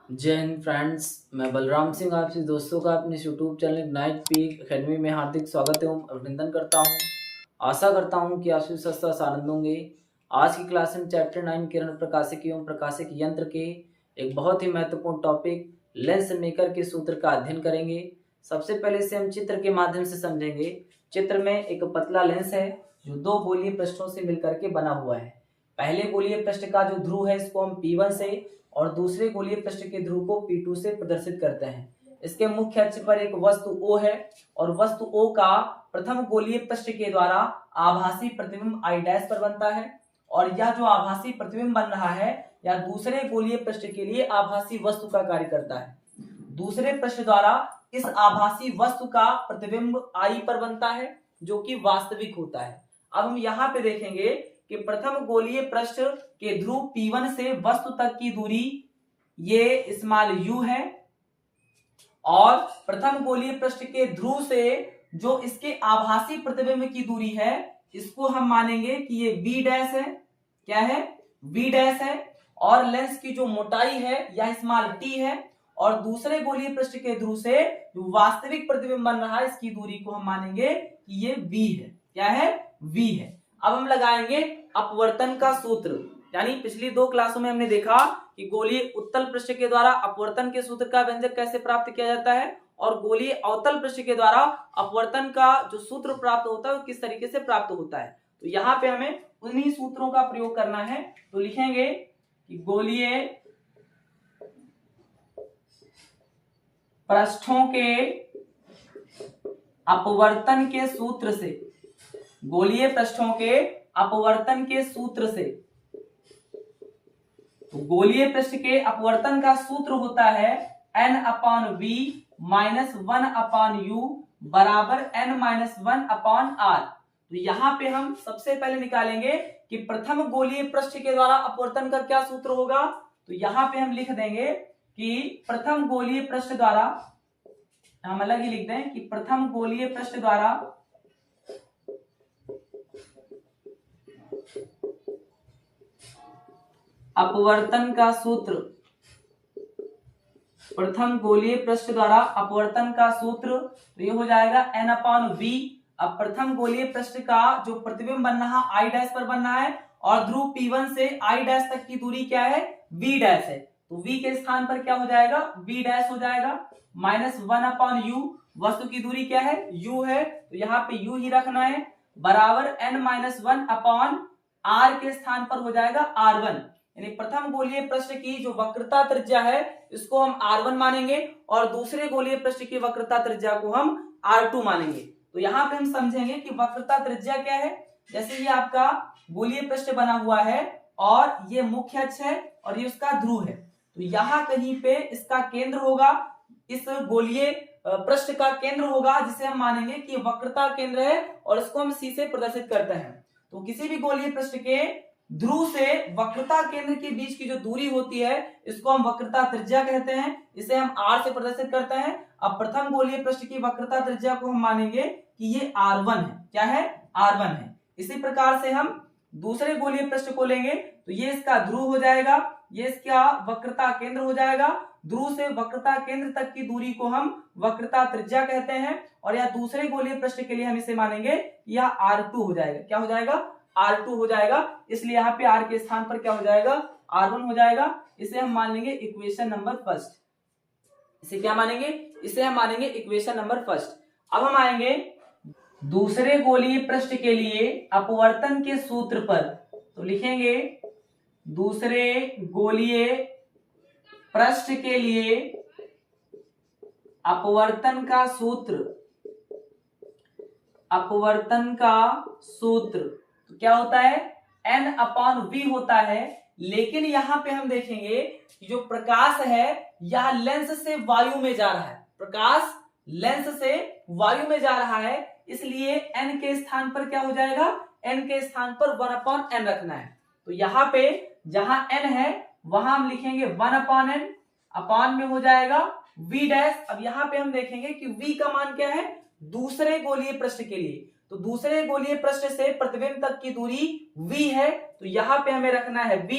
जय हिंद फ्रेंड्स। मैं बलराम सिंह आपसे दोस्तों का अपने YouTube channel night peak academy में हार्दिक स्वागत एवं अभिनंदन करता हूं। आशा करता हूं कि आप सभी स्वस्थ आनंद होंगे। आज की क्लास में चैप्टर 9 किरण प्रकाशिक एवं प्रकाशिक यंत्र के एक बहुत ही महत्वपूर्ण टॉपिक लेंस मेकर के सूत्र का अध्ययन करेंगे। सबसे पहले इसे हम चित्र के माध्यम से समझेंगे। चित्र में एक पतला लेंस है जो दो गोलीय पृष्ठों से मिलकर के बना हुआ है। पहले गोलीय पृष्ठ का जो ध्रुव है इसको हम P1 से और दूसरे गोलीय पृष्ठ के ध्रुव को P2 से प्रदर्शित करते हैं। इसके मुख्य अक्ष पर एक वस्तु O है और वस्तु O का प्रथम गोलीय पृष्ठ के द्वारा आभासी प्रतिबिंब I डैश पर बनता है और यह जो आभासी प्रतिबिंब बन रहा है यह दूसरे गोलीय पृष्ठ के लिए आभासी वस्तु का कार्य करता है। दूसरे पृष्ठ द्वारा इस आभासी वस्तु का प्रतिबिंब I पर बनता है जो कि वास्तविक होता है। अब हम यहाँ पे देखेंगे कि प्रथम गोलीय पृष्ठ के ध्रुव P1 से वस्तु तक की दूरी ये स्मॉल u है और प्रथम गोलीय पृष्ठ के ध्रुव से जो इसके आभासी प्रतिबिंब की दूरी है इसको हम मानेंगे कि ये v डैश है। क्या है? v डैश है। और लेंस की जो मोटाई है यह स्मॉल t है और दूसरे गोलीय पृष्ठ के ध्रुव से जो वास्तविक प्रतिबिंब बन रहा है इसकी दूरी को हम मानेंगे कि ये v है। क्या है? v है। अब हम लगाएंगे अपवर्तन का सूत्र। यानी पिछली दो क्लासों में हमने देखा कि गोलीय उत्तल पृष्ठ के द्वारा अपवर्तन के सूत्र का व्यंजक कैसे प्राप्त किया जाता है और गोलीय अवतल पृष्ठ के द्वारा अपवर्तन का जो सूत्र प्राप्त होता है वो किस तरीके से प्राप्त होता है। तो यहाँ पे हमें उन्हीं सूत्रों का प्रयोग करना है। तो लिखेंगे कि गोलीय पृष्ठों के अपवर्तन के सूत्र से, गोलीय पृष्ठों के अपवर्तन के सूत्र से, तो गोलीय पृष्ठ के अपवर्तन का सूत्र होता है n/v माइनस 1/u बराबर n-1/r। तो यहाँ पे हम सबसे पहले निकालेंगे कि प्रथम गोलीय पृष्ठ के द्वारा अपवर्तन का क्या सूत्र होगा। तो यहाँ पे हम लिख देंगे कि प्रथम गोलीय पृष्ठ द्वारा, हम अलग ही लिख दें कि प्रथम गोलीय पृष्ठ द्वारा अपवर्तन का सूत्र, प्रथम गोलीय पृष्ठ द्वारा अपवर्तन का सूत्र तो ये हो जाएगा n/v। अब प्रथम गोलीय पृष्ठ का जो प्रतिबिंब बन रहा I डैश पर बनना है और ध्रुव P1 से I डैश तक की दूरी क्या है? v डैश है। तो v के स्थान पर क्या हो जाएगा? v डैश हो जाएगा माइनस 1/u। वस्तु की दूरी क्या है? u है तो यहाँ पे u ही रखना है बराबर n-1/r के स्थान पर हो जाएगा r1। यानी प्रथम गोलीय पृष्ठ की जो वक्रता त्रिज्या है इसको हम r1 मानेंगे और दूसरे गोलीय पृष्ठ की वक्रता त्रिज्या को हम r2 मानेंगे। तो यहाँ पे हम समझेंगे कि वक्रता त्रिज्या क्या है। जैसे ये आपका गोलीय पृष्ठ बना हुआ है और ये मुख्य अक्ष है और ये उसका ध्रुव है, तो यहाँ कहीं पे इसका केंद्र होगा, इस गोलीय पृष्ठ का केंद्र होगा जिसे हम मानेंगे कि वक्रता केंद्र है और इसको हम C से प्रदर्शित करते हैं। तो किसी भी गोलीय पृष्ठ के ध्रुव से वक्रता केंद्र के बीच की जो दूरी होती है इसको हम वक्रता त्रिज्या कहते हैं, इसे हम r से प्रदर्शित करते हैं। अब प्रथम गोलीय पृष्ठ की वक्रता त्रिज्या को हम मानेंगे कि ये r1 है। क्या है? r1 है। इसी प्रकार से हम दूसरे गोलीय पृष्ठ को लेंगे तो ये इसका ध्रुव हो जाएगा, ये इसका वक्रता केंद्र हो जाएगा। ध्रुव से वक्रता केंद्र तक की दूरी को हम वक्रता त्रिज्या कहते हैं और यह दूसरे गोलीय पृष्ठ के लिए हम इसे मानेंगे यह r2 हो जाएगा। क्या हो जाएगा? r2 हो जाएगा। इसलिए यहाँ पे r के स्थान पर क्या हो जाएगा? r1 हो जाएगा। इसे हम मान लेंगे इक्वेशन नंबर फर्स्ट। इसे क्या मानेंगे? इसे हम मानेंगे इक्वेशन नंबर फर्स्ट। अब हम आएंगे दूसरे गोलीय पृष्ठ के लिए अपवर्तन के सूत्र पर। तो लिखेंगे दूसरे गोलीय पृष्ठ के लिए अपवर्तन का सूत्र, अपवर्तन का सूत्र तो क्या होता है? n/v होता है। लेकिन यहाँ पे हम देखेंगे कि जो प्रकाश है यह लेंस से वायु में जा रहा है, प्रकाश लेंस से वायु में जा रहा है, इसलिए n के स्थान पर क्या हो जाएगा? n के स्थान पर 1/n रखना है। तो यहाँ पे जहां n है वहां हम लिखेंगे 1/n, अपान में हो जाएगा v डैश। अब यहाँ पे हम देखेंगे कि v का मान क्या है दूसरे गोलीय पृष्ठ के लिए, तो दूसरे गोलीय पृष्ठ से प्रतिबिंब तक की दूरी v है, तो यहाँ पे हमें रखना है v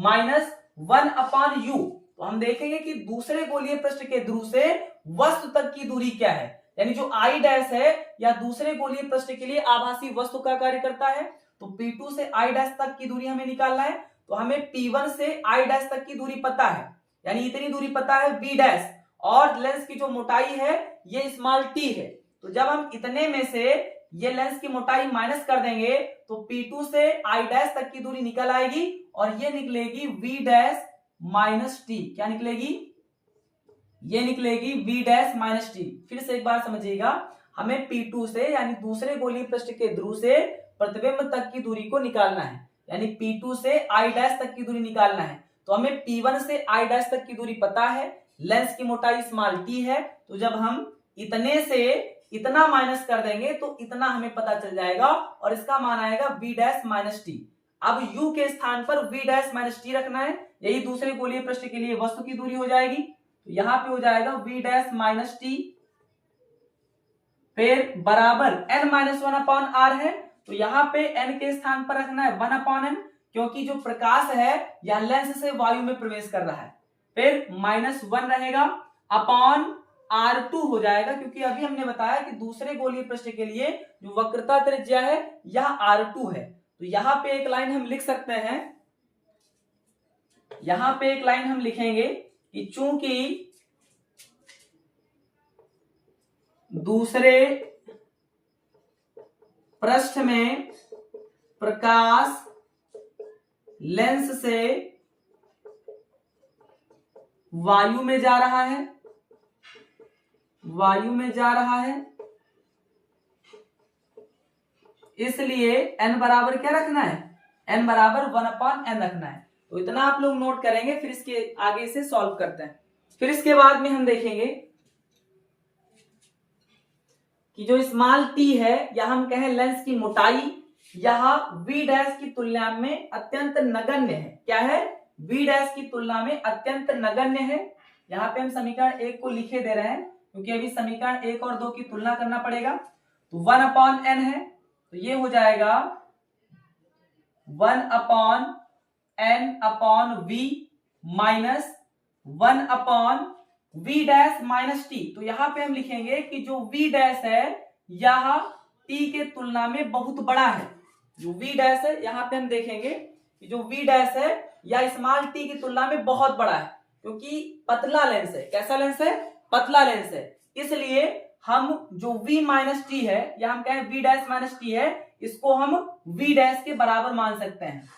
माइनस 1/u। तो हम देखेंगे कि दूसरे गोलीय पृष्ठ के ध्रुव से वस्तु तक की दूरी क्या है, यानी जो I डैश है या दूसरे गोलीय पृष्ठ के लिए आभासी वस्तु का कार्य करता है। तो P2 से I डैश तक की दूरी हमें निकालना है, तो हमें P1 से I डैश तक की दूरी पता है, यानी इतनी दूरी पता है V डैश, और लेंस की जो मोटाई है ये स्मॉल t है। तो जब हम इतने में से ये लेंस की मोटाई माइनस कर देंगे तो P2 से I डैश तक की दूरी निकल आएगी और ये निकलेगी V डैश माइनस टी। क्या निकलेगी? ये निकलेगी V डैश माइनस टी। फिर से एक बार समझिएगा, हमें P2 से यानी दूसरे गोलीय पृष्ठ के ध्रुव से प्रतिबिंब तक की दूरी को निकालना है, यानी P2 से I डैश तक की दूरी निकालना है। तो हमें P1 से I डैश तक की दूरी पता है, लेंस की मोटाई स्मॉल t है, तो जब हम इतने से इतना माइनस कर देंगे तो इतना हमें पता चल जाएगा और इसका मान आएगा V डैश माइनस टी। अब U के स्थान पर V डैश माइनस टी रखना है, यही दूसरे गोलीय पृष्ठ के लिए वस्तु की दूरी हो जाएगी। तो यहां पे हो जाएगा V डैश माइनस टी, फिर बराबर n माइनस 1/r है, तो यहां पे n के स्थान पर रखना है 1/n, क्योंकि जो प्रकाश है यह लेंस से वायु में प्रवेश कर रहा है। फिर -1 रहेगा अपॉन R2 हो जाएगा, क्योंकि अभी हमने बताया कि दूसरे गोलीय पृष्ठ के लिए जो वक्रता त्रिज्या है यह R2 है। तो यहां पे एक लाइन हम लिख सकते हैं, यहां पे एक लाइन हम लिखेंगे कि चूंकि दूसरे पृष्ठ में प्रकाश लेंस से वायु में जा रहा है, वायु में जा रहा है, इसलिए n बराबर क्या रखना है? n बराबर 1/n रखना है। तो इतना आप लोग नोट करेंगे, फिर इसके आगे से सॉल्व करते हैं। फिर इसके बाद में हम देखेंगे कि जो स्मॉल t है या हम कहें लेंस की मोटाई, यह V डैश की तुलना में अत्यंत नगण्य है। क्या है? V डैश की तुलना में अत्यंत नगण्य है। यहाँ पे हम समीकरण 1 को लिखे दे रहे हैं क्योंकि अभी समीकरण 1 और 2 की तुलना करना पड़ेगा। तो 1/n है, तो ये हो जाएगा 1/n/v minus 1/v dash minus T. तो यहाँ पे हम लिखेंगे कि जो V डैश है यह t के तुलना में बहुत बड़ा है। जो V डैश है यहाँ पे हम देखेंगे कि जो V डैश है यह स्मॉल t की तुलना में बहुत बड़ा है, क्योंकि पतला लेंस है। कैसा लेंस है? पतला लेंस है। इसलिए हम जो V माइनस टी है या हम कहें V डैश माइनस टी है, इसको हम V डैश के बराबर मान सकते हैं।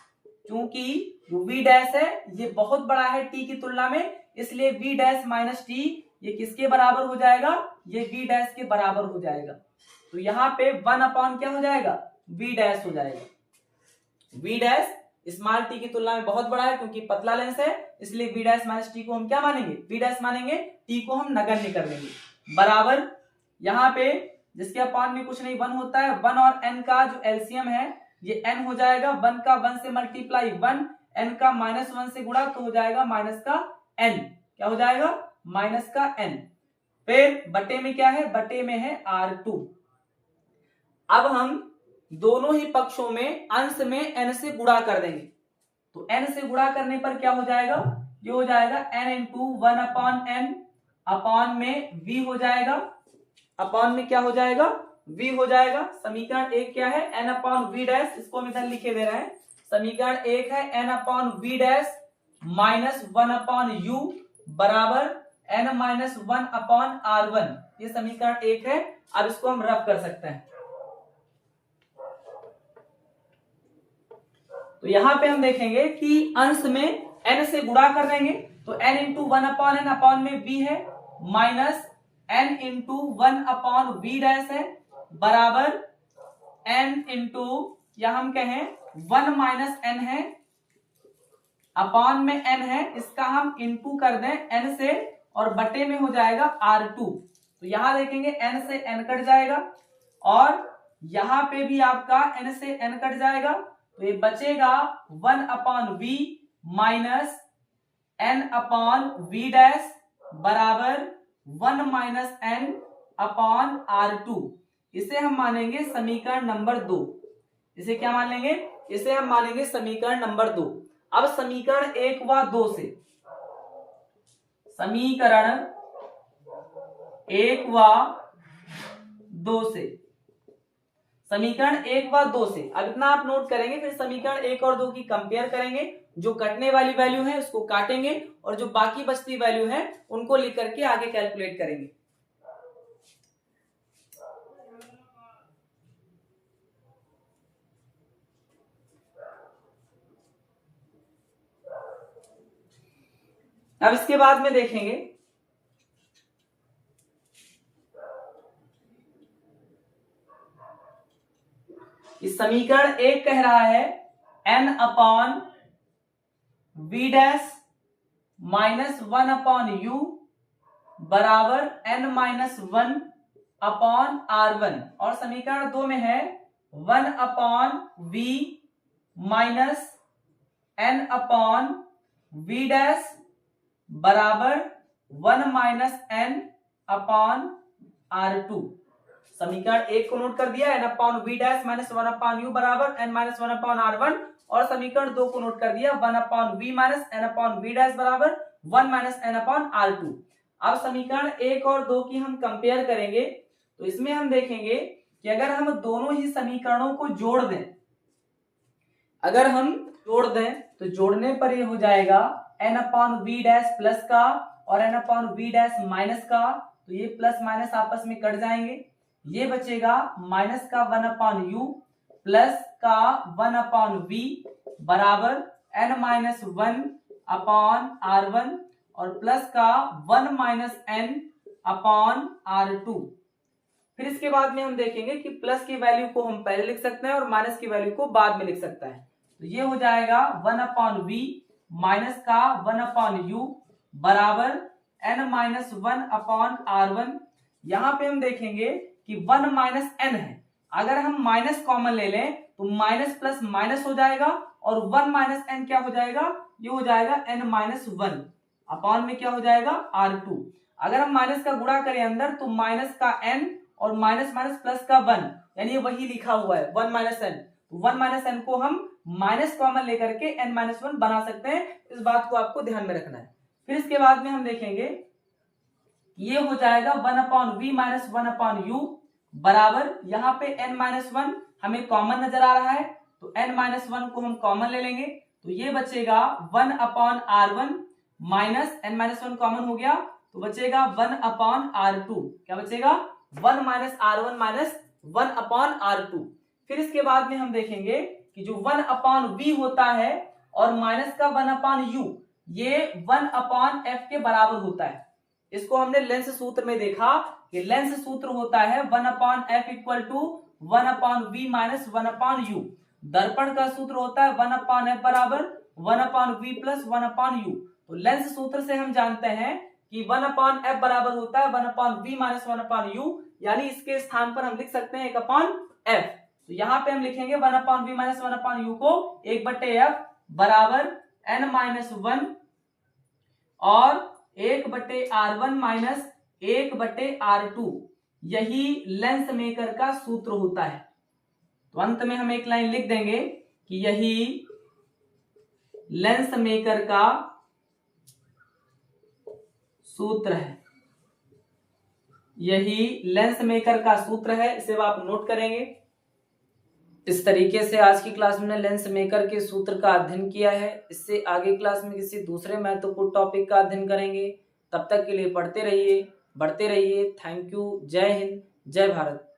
क्योंकि जो V डैश है ये बहुत बड़ा है t की तुलना में, इसलिए V डैश माइनस टी ये किसके बराबर हो जाएगा? ये V डैश के बराबर हो जाएगा। तो यहाँ पे 1/, क्या हो जाएगा? V डैश हो जाएगा। V डैश स्मॉल t की तुलना में बहुत बड़ा है क्योंकि पतला लेंस है, इसलिए V डैश माइनस टी को हम क्या मानेंगे? V डैश मानेंगे, t को हम नगण्य कर देंगे। बराबर यहाँ पे जिसके अपॉन में कुछ नहीं 1 होता है, 1 और n का जो एलसीएम है ये n हो जाएगा। 1 का 1 से मल्टीप्लाई 1, n का -1 से गुणा तो हो जाएगा माइनस का n। क्या हो जाएगा? माइनस का n। फिर बटे में क्या है? बटे में है R2। अब हम दोनों ही पक्षों में अंश में n से गुणा कर देंगे। तो n से गुणा करने पर क्या हो जाएगा? ये हो जाएगा n इंटू 1/n, अपॉन में v हो जाएगा। अपॉन में क्या हो जाएगा? v हो जाएगा। समीकरण 1 क्या है? n/v डैश, इसको हम इधर लिखे दे रहे हैं। समीकरण 1 है n/v डैश माइनस 1/u बराबर n-1/r1। ये समीकरण 1 है। अब इसको हम रफ कर सकते हैं। तो यहां पे हम देखेंगे कि अंश में n से गुणा कर देंगे, तो n इंटू 1/n, अपॉन में v है, minus n into 1/v dash है, बराबर n इंटू या हम कहें 1 माइनस n है, अपॉन में n है, इसका हम इंटू कर दें n से और बटे में हो जाएगा R2। तो यहां देखेंगे n से n कट जाएगा और यहां पे भी आपका n से n कट जाएगा, तो ये बचेगा 1/v माइनस n/v डैश बराबर 1 माइनस n/R2। इसे हम मानेंगे समीकरण नंबर 2। इसे क्या मान लेंगे? इसे हम मानेंगे समीकरण नंबर 2। अब समीकरण 1 व 2 से समीकरण 1 व 2 से, समीकरण 1 व 2 से। अब इतना आप नोट करेंगे, फिर समीकरण 1 और 2 की कंपेयर करेंगे, जो कटने वाली वैल्यू है उसको काटेंगे और जो बाकी बचती वैल्यू है उनको लिख करके आगे कैलकुलेट करेंगे। अब इसके बाद में देखेंगे इस समीकरण 1 कह रहा है n upon v dash minus 1 upon u बराबर n माइनस 1 अपॉन r1, और समीकरण 2 में है 1 upon v minus n upon v dash बराबर 1 माइनस n अपॉन r2। समीकरण 1 को नोट कर दिया, n upon v dash minus 1 upon u बराबर n माइनस 1 अपॉन r1, और समीकरण 2 को नोट कर दिया 1 upon v minus n upon v dash बराबर 1 माइनस n अपॉन r2। अब समीकरण 1 और 2 की हम कंपेयर करेंगे, तो इसमें हम देखेंगे कि अगर हम दोनों ही समीकरणों को जोड़ दें, अगर हम जोड़ दें तो जोड़ने पर ये हो जाएगा n upon v dash plus का और n upon v dash minus का, तो ये प्लस माइनस आपस में कट जाएंगे, ये बचेगा माइनस का 1 अपॉन u प्लस का 1 अपॉन v बराबर n माइनस 1 अपॉन r1 और प्लस का 1 माइनस n अपॉन r2। फिर इसके बाद में हम देखेंगे कि प्लस की वैल्यू को हम पहले लिख सकते हैं और माइनस की वैल्यू को बाद में लिख सकते हैं, तो ये हो जाएगा 1 अपॉन v माइनस का 1 अपॉन u बराबर n माइनस 1 अपॉन r1। यहाँ पे हम देखेंगे कि 1 माइनस n है, अगर हम माइनस कॉमन ले लें तो माइनस प्लस माइनस हो जाएगा और 1 माइनस n क्या हो जाएगा, ये हो जाएगा n माइनस 1 अपॉन में क्या हो जाएगा r2। अगर हम माइनस का गुणा करें अंदर तो माइनस का n और माइनस माइनस प्लस का 1, यानी वही लिखा हुआ है 1 माइनस n, तो 1 माइनस n को हम माइनस कॉमन लेकर के n माइनस 1 बना सकते हैं, इस बात को आपको ध्यान में रखना है। फिर इसके बाद में हम देखेंगे ये हो जाएगा 1 upon v minus 1 upon u बराबर, यहाँ पे n माइनस 1 हमें कॉमन नजर आ रहा है, तो n माइनस 1 को हम कॉमन ले लेंगे, तो ये बचेगा 1 upon r1 minus n minus 1 common हो गया तो बचेगा 1 अपॉन r2। क्या बचेगा 1 minus r1 minus 1 upon r2। फिर इसके बाद में हम देखेंगे कि जो 1 अपॉन v होता है और माइनस का 1 अपॉन u, ये 1 अपॉन f के बराबर होता है। इसको हमने लेंस सूत्र में देखा कि लेंस सूत्र होता है 1 upon f equal to 1 upon v minus 1 upon u। दर्पण का सूत्र होता है 1 अपॉन f बराबर 1 upon v plus 1 upon u। तो लेंस सूत्र से हम जानते हैं कि 1 अपॉन f बराबर होता है 1 upon v minus 1 upon u, यानी इसके स्थान पर हम लिख सकते हैं 1 अपॉन f। तो यहाँ पे हम लिखेंगे 1 upon v minus 1 upon u को 1 बटे f बराबर n माइनस 1 और 1 बटे r1 माइनस 1 बटे r2, यही लेंस मेकर का सूत्र होता है। तो अंत में हम एक लाइन लिख देंगे कि यही लेंस मेकर का सूत्र है, यही लेंस मेकर का सूत्र है, इसे आप नोट करेंगे। इस तरीके से आज की क्लास में लेंस मेकर के सूत्र का अध्ययन किया है। इससे आगे क्लास में किसी दूसरे महत्वपूर्ण टॉपिक का अध्ययन करेंगे। तब तक के लिए पढ़ते रहिए, बढ़ते रहिए। Thank you. जय हिंद, जय भारत।